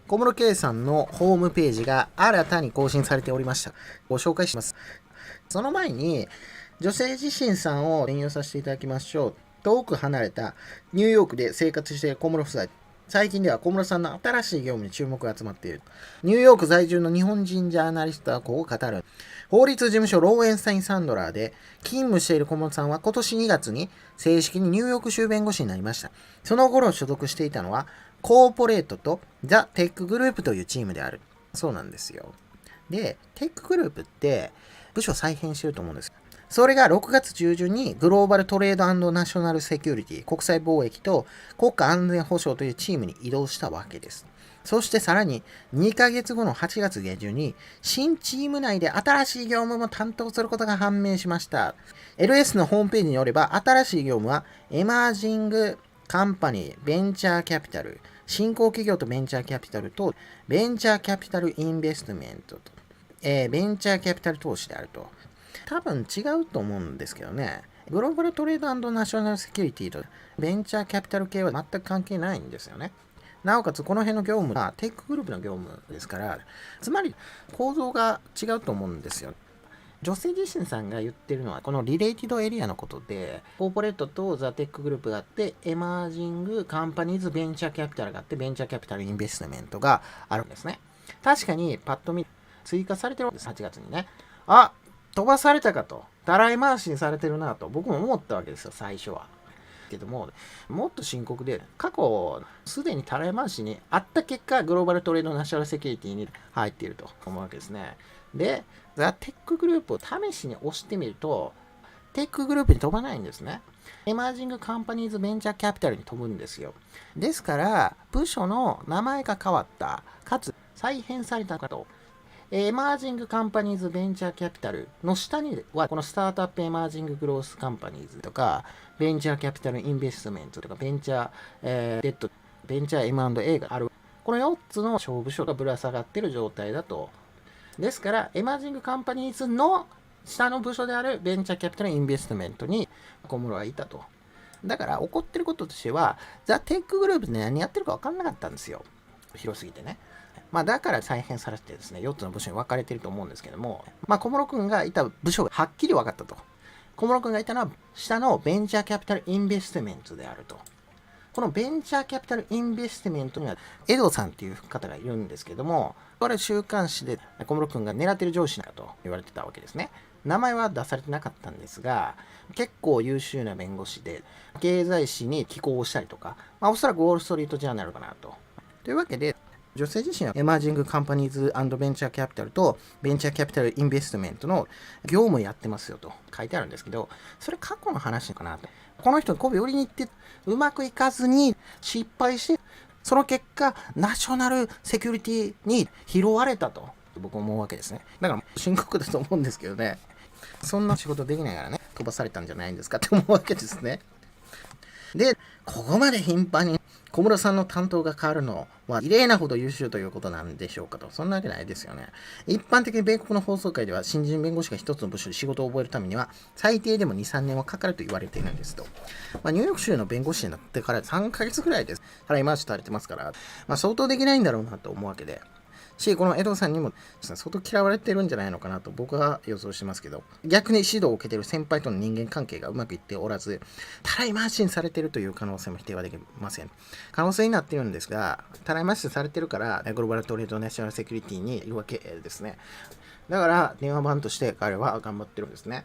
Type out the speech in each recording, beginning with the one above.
小室圭さんのホームページが新たに更新されておりました。ご紹介します。その前に、女性自身さんを引用させていただきましょう。遠く離れたニューヨークで生活している小室夫妻。最近では小室さんの新しい業務に注目が集まっている。ニューヨーク在住の日本人ジャーナリストはこう語る。法律事務所ローエンスタイン・サンドラーで勤務している小室さんは今年2月に正式にニューヨーク州弁護士になりました。その頃所属していたのはコーポレートとザ・テックグループというチームである。そうなんですよ。で、テックグループって部署再編してると思うんです。それが6月中旬にグローバルトレード&ナショナルセキュリティ、国際貿易と国家安全保障というチームに移動したわけです。そしてさらに2ヶ月後の8月下旬に新チーム内で新しい業務も担当することが判明しました。LS のホームページによれば新しい業務はエマージングカンパニー、ベンチャーキャピタル、新興企業とベンチャーキャピタルとベンチャーキャピタルインベストメントと、ベンチャーキャピタル投資であると。多分違うと思うんですけどね。グローバルトレード&ナショナルセキュリティとベンチャーキャピタル系は全く関係ないんですよね。なおかつこの辺の業務はテックグループの業務ですから、つまり構造が違うと思うんですよ。女性自身さんが言ってるのはこのリレーティドエリアのことで、コーポレートとザ・テックグループがあって、エマージングカンパニーズベンチャーキャピタルがあって、ベンチャーキャピタルインベストメントがあるんですね。確かにパッと見追加されてるんです、8月にね。あ、飛ばされたかと、たらい回しにされてるなと僕も思ったわけですよ、最初は。けども、もっと深刻で、過去すでにたらい回しにあった結果、グローバルトレードナショナルセキュリティに入っていると思うわけですね。で、ザ・テックグループを試しに押してみると、テックグループに飛ばないんですね。エマージングカンパニーズベンチャーキャピタルに飛ぶんですよ。ですから、部署の名前が変わった、かつ再編されたかと。エマージングカンパニーズベンチャーキャピタルの下には、このスタートアップエマージンググロースカンパニーズとか、ベンチャーキャピタルインベストメントとか、ベンチャー、デッド、ベンチャー M&A がある。この4つの勝負所がぶら下がっている状態だと。ですから、エマージングカンパニーズの下の部署であるベンチャーキャピタルインベストメントに小室はいたと。だから、起こってることとしては、ザ・テックグループで何やってるか分かんなかったんですよ。広すぎてね。だから再編されてですね、4つの部署に分かれていると思うんですけども、小室君がいた部署がはっきり分かったと。小室君がいたのは下のベンチャーキャピタルインベストメントであると。このベンチャーキャピタルインベストメントにはエドさんっていう方がいるんですけども、これ週刊誌で小室君が狙ってる上司だと言われてたわけですね。名前は出されてなかったんですが、結構優秀な弁護士で、経済誌に寄稿をしたりとか、おそらくウォールストリートジャーナルかなと。というわけで、女性自身はエマージングカンパニーズ&ベンチャーキャピタルとベンチャーキャピタルインベストメントの業務をやってますよと書いてあるんですけど、それ過去の話かなと。この人に媚び売りに行ってうまくいかずに失敗して、その結果ナショナルセキュリティに拾われたと僕は思うわけですね。だから深刻だと思うんですけどね、そんな仕事できないからね、飛ばされたんじゃないんですかって思うわけですね。で、ここまで頻繁に小室さんの担当が変わるのは異例なほど優秀ということなんでしょうかと。そんなわけないですよね。一般的に米国の法曹界では新人弁護士が一つの部署で仕事を覚えるためには最低でも2、3年はかかると言われているんですと。ニューヨーク州の弁護士になってから3ヶ月ぐらいです。払い回しとされてますから、相当できないんだろうなと思うわけで。この江戸さんにも相当嫌われてるんじゃないのかなと僕は予想してますけど、逆に指導を受けている先輩との人間関係がうまくいっておらず、たらい回しにされているという可能性も否定はできません。可能性になっているんですが、たらい回しにされているからグローバルトレードナショナルセキュリティにいるわけですね。だから電話番として彼は頑張ってるんですね。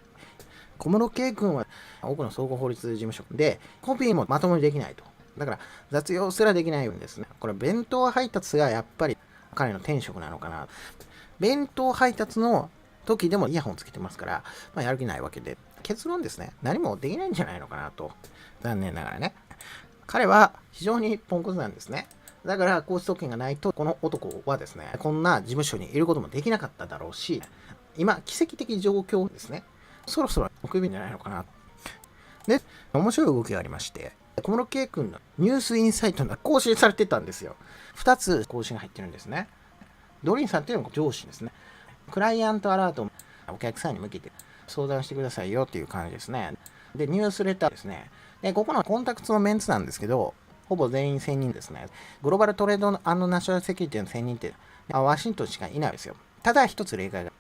小室圭君は多くの総合法律事務所でコピーもまともにできないと。だから雑用すらできないんですね。これ弁当配達がやっぱり彼の天職なのかな。弁当配達の時でもイヤホンつけてますから、やる気ないわけで、結論ですね、何もできないんじゃないのかなと。残念ながらね。彼は非常にポンコツなんですね。だから、コーチ特権がないと、この男はですね、こんな事務所にいることもできなかっただろうし、今、奇跡的状況ですね。そろそろクビじゃないのかな。で、面白い動きがありまして、小室圭君のニュースインサイトが更新されてたんですよ。2つ更新が入ってるんですね。ドリンさんっていうのが上司ですね。クライアントアラートをお客さんに向けて相談してくださいよっていう感じですね。で、ニュースレターですね。で、ここのコンタクトのメンツなんですけど、ほぼ全員専任ですね。グローバルトレードナショナルセキュリティの専任ってワシントンしかいないですよ。ただ一つ例外が、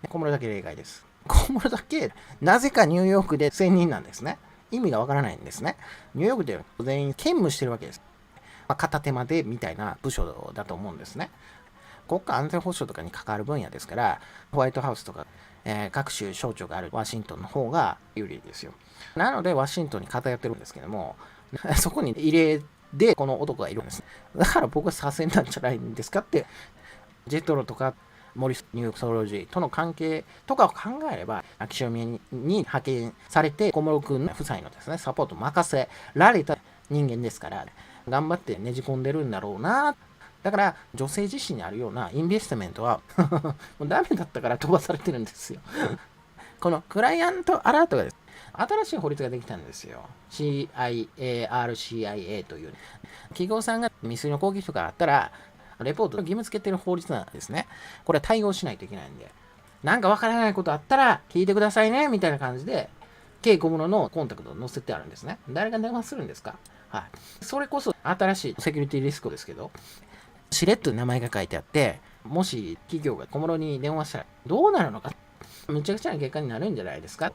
小室だけ例外です。小室だけなぜかニューヨークで専任なんですね。意味がわからないんですね。ニューヨークで全員兼務してるわけです。片手間でみたいな部署だと思うんですね。国家安全保障とかに関わる分野ですから、ホワイトハウスとか、各種省庁があるワシントンの方が有利ですよ。なので、ワシントンに偏ってるんですけども、そこに入れでこの男がいるんです。だから僕は左遷なんじゃないんですかって、ジェトロとかモリス・ニューソロジーとの関係とかを考えれば、秋潮に派遣されて、小室君夫妻のですね、サポートを任せられた人間ですから、頑張ってねじ込んでるんだろうな。だから女性自身にあるようなインベストメントはもうダメだったから飛ばされてるんですよ。このクライアントアラートがです、新しい法律ができたんですよ。CIARCIA という、企業さんが未遂の攻撃とかあったら、レポートを義務付けてる法律なんですね。これは対応しないといけないんで、なんかわからないことあったら聞いてくださいねみたいな感じで、K 小室のコンタクトを載せてあるんですね。誰が電話するんですか？はい。それこそ新しいセキュリティリスクですけど、しれっと名前が書いてあって、もし企業が小室に電話したらどうなるのか、むちゃくちゃな結果になるんじゃないですか。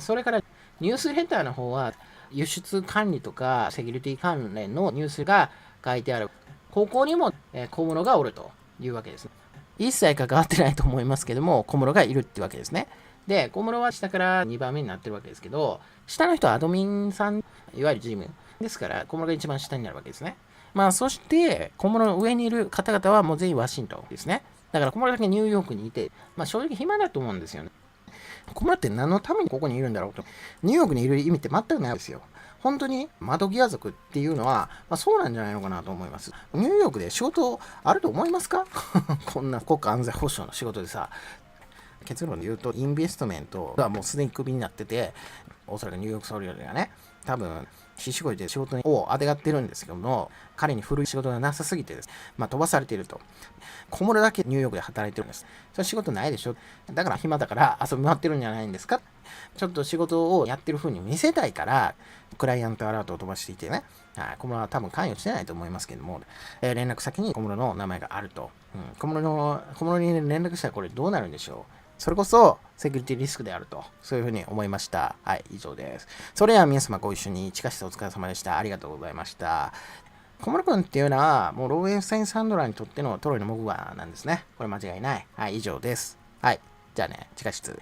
それからニュースレターの方は、輸出管理とかセキュリティ関連のニュースが書いてある。ここにも小室がおるというわけですね。一切関わってないと思いますけども、小室がいるってわけですね。で、小室は下から2番目になってるわけですけど、下の人はアドミンさん、いわゆるチームですから、小室が一番下になるわけですね。そして、小室の上にいる方々はもう全員ワシントンですね。だから小室だけニューヨークにいて、正直暇だと思うんですよね。小室って何のためにここにいるんだろうと。ニューヨークにいる意味って全くないですよ。本当に窓際族っていうのは、そうなんじゃないのかなと思います。ニューヨークで仕事あると思いますか？こんな国家安全保障の仕事でさ。結論で言うと、インベストメントがもうすでにクビになってて、おそらくニューヨーク総領がね、多分、必死こいで仕事をあてがってるんですけども、彼に古い仕事がなさすぎてです、飛ばされていると。小室だけニューヨークで働いてるんです。それ仕事ないでしょ。だから暇だから遊び回ってるんじゃないんですか。ちょっと仕事をやってる風に見せたいから、クライアントアラートを飛ばしていてね、小室は多分関与してないと思いますけども、連絡先に小室の名前があると。小室に連絡したらこれどうなるんでしょう。それこそセキュリティリスクであると、そういうふうに思いました。はい、以上です。それでは皆様ご一緒に地下室お疲れ様でした。ありがとうございました。小室君っていうのは、もうローエンスタイン・サンドラーにとってのトロイのモグワなんですね。これ間違いない。はい、以上です。はい、じゃあね、地下室。